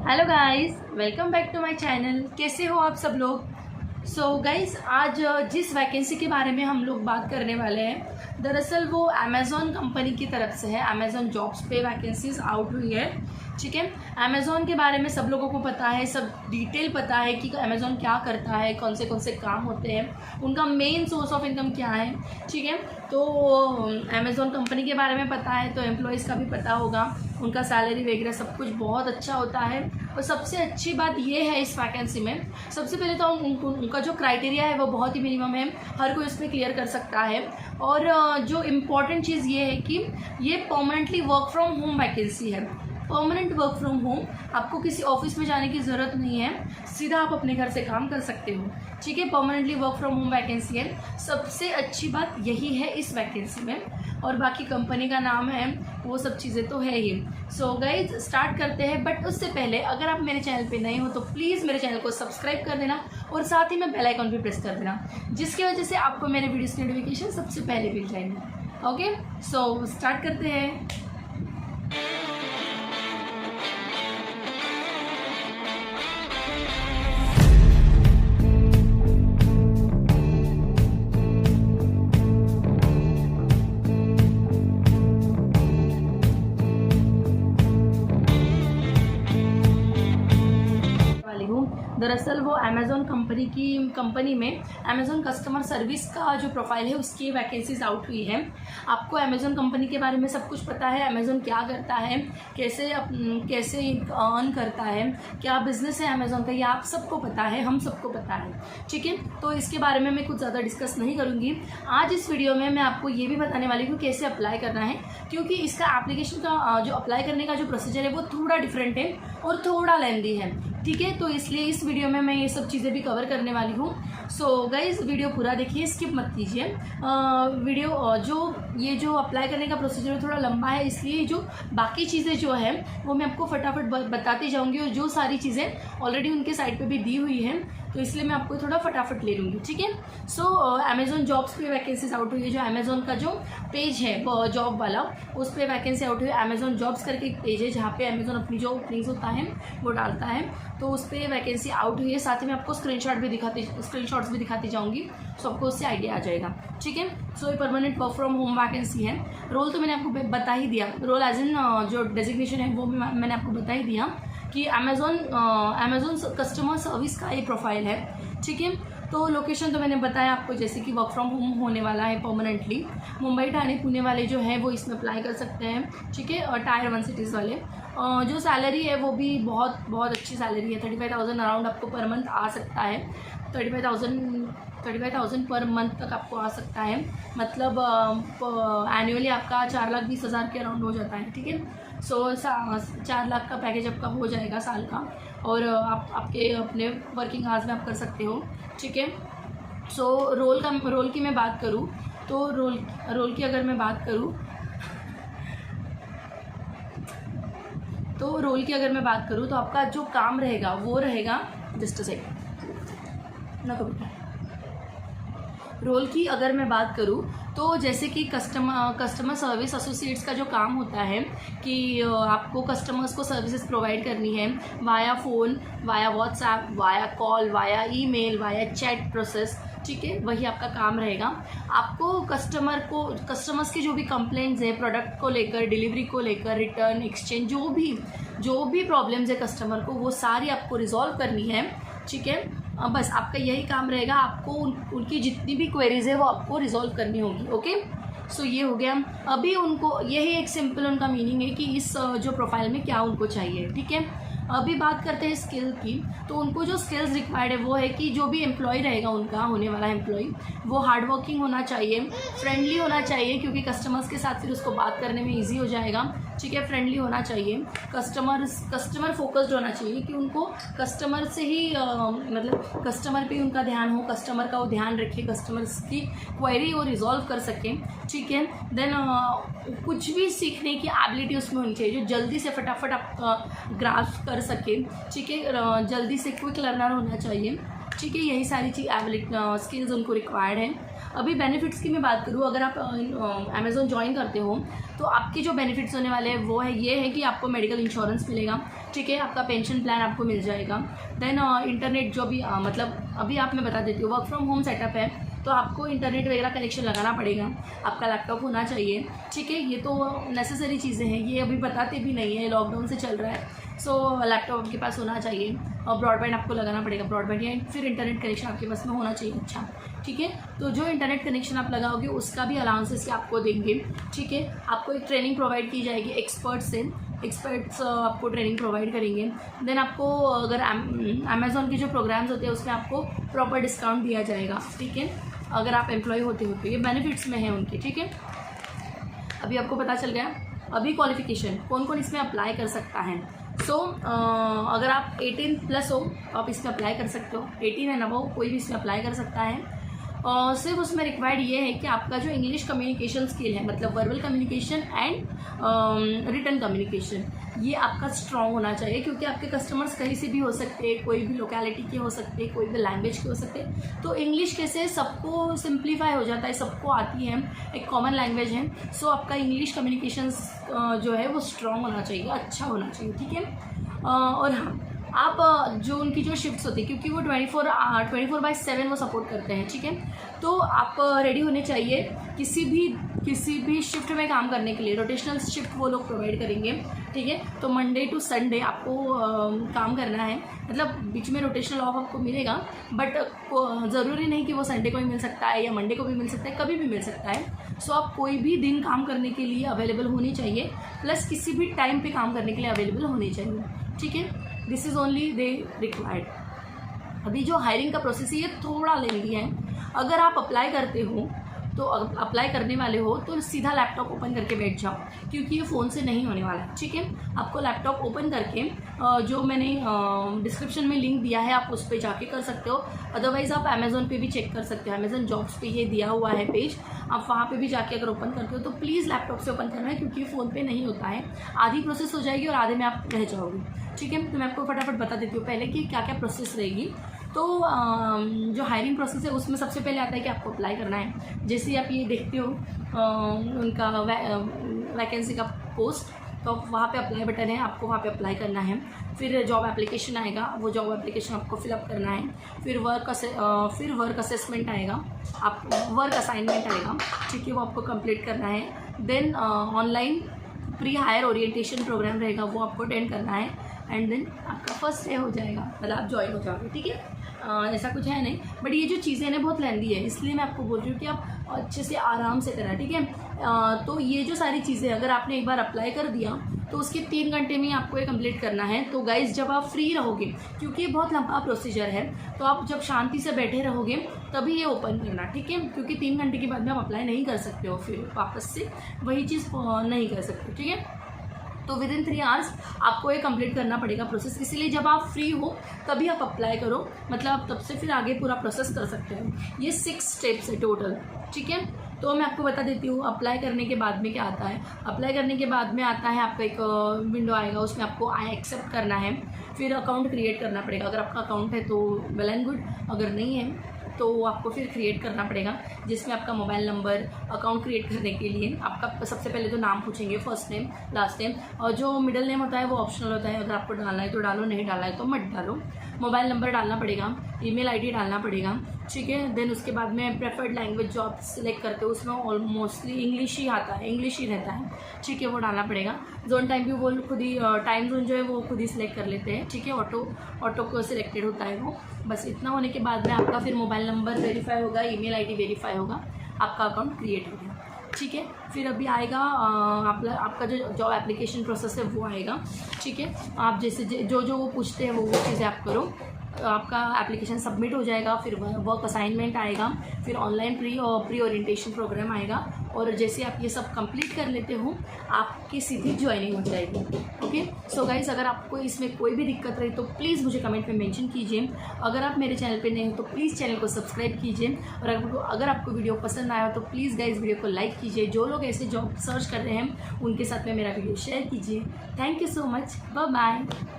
Hello guys, welcome back to my channel. कैसे हो आप सब लोग? सो गाइस, आज जिस वैकेंसी के बारे में हम लोग बात करने वाले हैं, दरअसल वो अमेज़ॉन कंपनी की तरफ से है। अमेज़ॉन जॉब्स पे वैकेंसीज आउट हुई है। ठीक है, अमेज़ॉन के बारे में सब लोगों को पता है, सब डिटेल पता है कि अमेज़ॉन क्या करता है, कौन से काम होते हैं, उनका मेन सोर्स ऑफ इनकम क्या है। ठीक है, तो अमेज़ॉन कंपनी के बारे में पता है तो एम्प्लॉयज़ का भी पता होगा, उनका सैलरी वगैरह सब कुछ बहुत अच्छा होता है। और सबसे अच्छी बात ये है इस वैकेंसी में, सबसे पहले तो उनका जो क्राइटेरिया है वो बहुत ही मिनिमम है, हर कोई उसमें क्लियर कर सकता है। और जो इम्पॉर्टेंट चीज़ ये है कि ये permanently work from home vacancy है। परमानेंट वर्क फ्रॉम होम, आपको किसी ऑफिस में जाने की ज़रूरत नहीं है, सीधा आप अपने घर से काम कर सकते हो। ठीक है, permanently work from home vacancy है। सबसे अच्छी बात यही है इस वैकेंसी में, और बाकी कंपनी का नाम है, वो सब चीज़ें तो है ही। सो गाइज, स्टार्ट करते हैं। बट उससे पहले अगर आप मेरे चैनल पे नए हो तो प्लीज़ मेरे चैनल को सब्सक्राइब कर देना और साथ ही में बेल आइकन भी प्रेस कर देना, जिसकी वजह से आपको मेरे वीडियोस की नोटिफिकेशन सबसे पहले मिल जाएगी। ओके, सो स्टार्ट करते हैं। दरअसल वो अमेज़ॉन कंपनी में अमेज़ॉन कस्टमर सर्विस का जो प्रोफाइल है उसकी वैकेंसीज आउट हुई है। आपको अमेज़ॉन कंपनी के बारे में सब कुछ पता है, अमेज़ॉन क्या करता है, कैसे अर्न करता है, क्या बिजनेस है अमेज़ॉन का, ये आप सबको पता है, हम सबको पता है। ठीक है, तो इसके बारे में मैं कुछ ज़्यादा डिस्कस नहीं करूँगी आज इस वीडियो में। मैं आपको ये भी बताने वाली हूँ कैसे अप्लाई करना है, क्योंकि इसका एप्लीकेशन का जो अप्लाई करने का जो प्रोसीजर है वो थोड़ा डिफरेंट है और थोड़ा लेंदी है। ठीक है, तो इसलिए इस वीडियो में मैं ये सब चीज़ें भी कवर करने वाली हूँ। सो गाइज, वीडियो पूरा देखिए, स्किप मत कीजिए। वीडियो जो अप्लाई करने का प्रोसीजर थोड़ा लंबा है, इसलिए जो बाकी चीज़ें जो है वो मैं आपको फटाफट बताती जाऊँगी, और जो सारी चीज़ें ऑलरेडी उनके साइट पे भी दी हुई हैं, तो इसलिए मैं आपको थोड़ा फटाफट ले लूँगी। ठीक है, सो अमेज़ॉन जॉब्स पे वैकेंसीज आउट हुई है। जो अमेज़ॉन का जो पेज है जॉब वाला, उस पर वैकेंसी आउट हुई है। अमेज़ॉन जॉब्स करके एक पेज है जहाँ पे अमेज़ॉन अपनी जो ओपनिंग्स होता है वो डालता है, तो उस पर वैकेंसी आउट हुई है। साथ ही मैं आपको स्क्रीनशॉट्स भी दिखाती जाऊँगी, सो आपको उससे आइडिया आ जाएगा। ठीक है, सो ये permanent work from home vacancy है। रोल तो मैंने आपको बता ही दिया, रोल एज इन जो डेजिग्नेशन है वो भी मैंने आपको बता ही दिया कि अमेज़ॉन कस्टमर सर्विस का ये प्रोफाइल है। ठीक है, तो लोकेशन तो मैंने बताया आपको, जैसे कि वर्क फ्रॉम होम होने वाला है परमानेंटली। मुंबई, ठाणे, पुणे वाले जो हैं वो इसमें अप्लाई कर सकते हैं। ठीक है, और टायर 1 सिटीज़ वाले। जो सैलरी है वो भी बहुत अच्छी सैलरी है। 35,000 अराउंड आपको पर मंथ आ सकता है। 35,000 पर मंथ तक आपको आ सकता है, मतलब एनुअली आपका 4,20,000 के अराउंड हो जाता है। ठीक है, सो 4 लाख का पैकेज आपका हो जाएगा साल का, और आप आपके अपने वर्किंग आवर्स में आप कर सकते हो। ठीक है, सो रोल की मैं बात करूँ तो रोल की अगर मैं बात करूँ तो आपका जो काम रहेगा वो रहेगा, जस्ट अ सेकंड ना कभी। रोल की अगर मैं बात करूँ तो जैसे कि कस्टमर सर्विस एसोसिएट्स का जो काम होता है कि आपको कस्टमर्स को सर्विसेज प्रोवाइड करनी है via phone, via WhatsApp, via call, via email, via chat process. ठीक है, वही आपका काम रहेगा। आपको कस्टमर्स के जो भी कंप्लेंट्स हैं प्रोडक्ट को लेकर, डिलीवरी को लेकर, रिटर्न, एक्सचेंज, जो भी प्रॉब्लम्स है कस्टमर को, वो सारी आपको रिजॉल्व करनी है। ठीक है, बस आपका यही काम रहेगा। आपको उनकी जितनी भी क्वेरीज है वो आपको रिजॉल्व करनी होगी। ओके, सो ये हो गया। अभी उनको यही एक सिंपल उनका मीनिंग है कि इस जो प्रोफाइल में क्या उनको चाहिए। ठीक है, अभी बात करते हैं स्किल की। तो उनको जो स्किल्स रिक्वायर्ड है वो है कि जो भी एम्प्लॉय रहेगा, उनका होने वाला एम्प्लॉय, वो हार्ड वर्किंग होना चाहिए, फ्रेंडली होना चाहिए, क्योंकि कस्टमर्स के साथ फिर उसको बात करने में ईजी हो जाएगा। ठीक है, फ्रेंडली होना चाहिए, कस्टमर फोकस्ड होना चाहिए कि उनको कस्टमर से ही मतलब कस्टमर पे उनका ध्यान हो, कस्टमर का वो ध्यान रखे, कस्टमर्स की क्वेरी वो रिजॉल्व कर सकें। ठीक है, देन कुछ भी सीखने की एबिलिटी उसमें होनी चाहिए, जो जल्दी से फटाफट आप ग्रास्प कर सके। ठीक है, जल्दी से क्विक लर्नर होना चाहिए। ठीक है, यही सारी चीज़ स्किल्स उनको रिक्वायर्ड है। अभी बेनिफिट्स की मैं बात करूँ, अगर आप अमेज़ॉन ज्वाइन करते हो तो आपके जो बेनिफिट्स होने वाले हैं वो है ये है कि आपको मेडिकल इंश्योरेंस मिलेगा, ठीक है, आपका पेंशन प्लान आपको मिल जाएगा। देन इंटरनेट जो भी मतलब अभी आप मैं बता देती हूँ, वर्क फ्रॉम होम सेटअप है तो आपको इंटरनेट वगैरह कनेक्शन लगाना पड़ेगा, आपका लैपटॉप होना चाहिए, ठीक है। ये तो नेसेसरी चीज़ें हैं, ये अभी बताते भी नहीं है, लॉकडाउन से चल रहा है। सो लैपटॉप आपके पास होना चाहिए और ब्रॉडबैंड आपको लगाना पड़ेगा, ब्रॉडबैंड या फिर इंटरनेट कनेक्शन आपके पास में होना चाहिए, अच्छा, ठीक है। तो जो इंटरनेट कनेक्शन आप लगाओगे उसका भी अलाउंसेस आपको देंगे, ठीक है। आपको एक ट्रेनिंग प्रोवाइड की जाएगी एक्सपर्ट्स से, एक्सपर्ट्स आपको ट्रेनिंग प्रोवाइड करेंगे। देन आपको अगर अमेज़ॉन के जो प्रोग्राम्स होते हैं उसमें आपको प्रॉपर डिस्काउंट दिया जाएगा, ठीक है, अगर आप एम्प्लॉय होते हो तो ये बेनिफिट्स में है उनके, ठीक है। अभी आपको पता चल गया। अभी क्वालिफिकेशन कौन कौन इसमें अप्लाई कर सकता है। सो अगर आप 18+ हो आप इसमें अप्लाई कर सकते हो, 18 है ना, वो कोई भी इसमें अप्लाई कर सकता है। सिर्फ उसमें रिक्वायर्ड ये है कि आपका जो इंग्लिश कम्युनिकेशन स्किल है, मतलब verbal communication and written communication, ये आपका स्ट्रॉन्ग होना चाहिए, क्योंकि आपके कस्टमर्स कहीं से भी हो सकते हैं, कोई भी लोकेलिटी के हो सकते हैं, कोई भी लैंग्वेज के हो सकते हैं। तो इंग्लिश कैसे सबको सिंप्लीफाई हो जाता है, सबको आती है, एक कॉमन लैंग्वेज है। सो आपका इंग्लिश कम्युनिकेशन जो है वो स्ट्रॉन्ग होना चाहिए, अच्छा होना चाहिए, ठीक है। और हाँ, आप जो उनकी जो शिफ्ट्स होती है, क्योंकि वो 24/7 वो सपोर्ट करते हैं, ठीक है। तो आप रेडी होने चाहिए किसी भी शिफ्ट में काम करने के लिए। रोटेशनल शिफ्ट वो लोग प्रोवाइड करेंगे, ठीक है। तो मंडे टू संडे आपको काम करना है, मतलब बीच में रोटेशनल ऑफ आपको मिलेगा, बट ज़रूरी नहीं कि वो संडे को ही मिल सकता है या मंडे को भी मिल सकता है, कभी भी मिल सकता है। सो आप कोई भी दिन काम करने के लिए अवेलेबल होनी चाहिए, प्लस किसी भी टाइम पे काम करने के लिए अवेलेबल होनी चाहिए, ठीक है। This is only they required. अभी जो हायरिंग का प्रोसेस है ये थोड़ा लेंदी है। अगर आप अप्लाई करते हो तो अप्लाई करने वाले हो तो सीधा लैपटॉप ओपन करके बैठ जाओ, क्योंकि ये फ़ोन से नहीं होने वाला है, ठीक है। आपको लैपटॉप ओपन करके जो मैंने डिस्क्रिप्शन में लिंक दिया है आप उस पर जाके कर सकते हो। अदरवाइज़ आप अमेज़ॉन पे भी चेक कर सकते हो, अमेज़ॉन जॉब्स पे ये दिया हुआ है पेज, आप वहाँ पे भी जाके अगर ओपन करते हो तो प्लीज़ लैपटॉप से ओपन करना है, क्योंकि फ़ोन पे नहीं होता है। आधी प्रोसेस हो जाएगी और आधे में आप रह जाओगे, ठीक है। तो मैं आपको फटाफट बता देती हूँ पहले कि क्या क्या प्रोसेस रहेगी। तो जो हायरिंग प्रोसेस है उसमें सबसे पहले आता है कि आपको अप्लाई करना है। जैसे आप ये देखते हो उनका वैकेंसी का पोस्ट, तो वहाँ पे अप्लाई बटन है, आपको वहाँ पे अप्लाई करना है। फिर जॉब एप्लीकेशन आएगा, वो जॉब एप्लीकेशन आपको फिलअप करना है। फिर वर्क असेसमेंट आएगा, आप वर्क असाइनमेंट आएगा, ठीक है, वो आपको कंप्लीट करना है। Then online pre hire orientation program रहेगा, वो आपको अटेंड करना है। एंड देन आपका फर्स्ट डे हो जाएगा, मतलब आप ज्वाइन हो जाओगे, ठीक है। ऐसा कुछ है नहीं, बट ये जो चीज़ें ना बहुत लेंदी है, इसलिए मैं आपको बोल रही हूँ कि आप अच्छे से आराम से करें, ठीक है। तो ये जो सारी चीज़ें अगर आपने एक बार अप्लाई कर दिया तो उसके 3 घंटे में आपको ये कंप्लीट करना है। तो गाइज जब आप फ्री रहोगे, क्योंकि ये बहुत लंबा प्रोसीजर है, तो आप जब शांति से बैठे रहोगे तभी ये ओपन करना, ठीक है। क्योंकि 3 घंटे के बाद में आप अप्लाई नहीं कर सकते हो, फिर वापस से वही चीज़ नहीं कर सकते, ठीक है। तो विद इन 3 आवर्स आपको ये कंप्लीट करना पड़ेगा प्रोसेस, इसीलिए जब आप फ्री हो तभी आप अप्लाई करो, मतलब आप तब से फिर आगे पूरा प्रोसेस कर सकते हो। ये 6 स्टेप्स है टोटल, ठीक है। तो मैं आपको बता देती हूँ अप्लाई करने के बाद में क्या आता है। अप्लाई करने के बाद में आता है आपका एक विंडो आएगा, उसमें आपको आई एक्सेप्ट करना है। फिर अकाउंट क्रिएट करना पड़ेगा, अगर आपका अकाउंट है तो वेल एंड गुड, अगर नहीं है तो आपको फिर क्रिएट करना पड़ेगा, जिसमें आपका मोबाइल नंबर, अकाउंट क्रिएट करने के लिए आपका सबसे पहले तो नाम पूछेंगे, फर्स्ट नेम, लास्ट नेम, और जो मिडिल नेम होता है वो ऑप्शनल होता है, अगर आपको डालना है तो डालो, नहीं डालना है तो मत डालो। मोबाइल नंबर डालना पड़ेगा, ईमेल आईडी डालना पड़ेगा, ठीक है। देन उसके बाद में प्रेफर्ड लैंग्वेज जो आप सिलेक्ट करते हो उसमें ऑलमोस्टली इंग्लिश ही आता है, इंग्लिश ही रहता है, ठीक है, वो डालना पड़ेगा। जोन टाइम भी वो खुद ही टाइम जोन जो है वो खुद ही सिलेक्ट कर लेते हैं, ठीक है, ऑटो को सिलेक्टेड होता है वो। बस इतना होने के बाद में आपका फिर मोबाइल नंबर वेरीफाई होगा, ईमेल आईडी वेरीफाई होगा, आपका अकाउंट क्रिएट हो गया, ठीक है। फिर अभी आएगा आपका जो जॉब एप्लीकेशन प्रोसेस है वो आएगा, ठीक है। आप जैसे जो वो पूछते हैं वो चीज़ें आप करो, आपका एप्लीकेशन सबमिट हो जाएगा। फिर वर्क असाइनमेंट आएगा, फिर ऑनलाइन प्री ओरिएंटेशन प्रोग्राम आएगा, और जैसे आप ये सब कंप्लीट कर लेते हो आपकी सीधी ज्वाइनिंग हो जाएगी, ओके। सो गाइस अगर आपको इसमें कोई भी दिक्कत रही तो प्लीज़ मुझे कमेंट में मेंशन कीजिए। अगर आप मेरे चैनल पे नए हो तो प्लीज़ चैनल को सब्सक्राइब कीजिए, और अगर आपको वीडियो पसंद आया हो तो प्लीज़ गाइस वीडियो को लाइक कीजिए। जो लोग ऐसे जॉब सर्च कर रहे हैं उनके साथ में मेरा वीडियो शेयर कीजिए। Thank you so much, bye bye.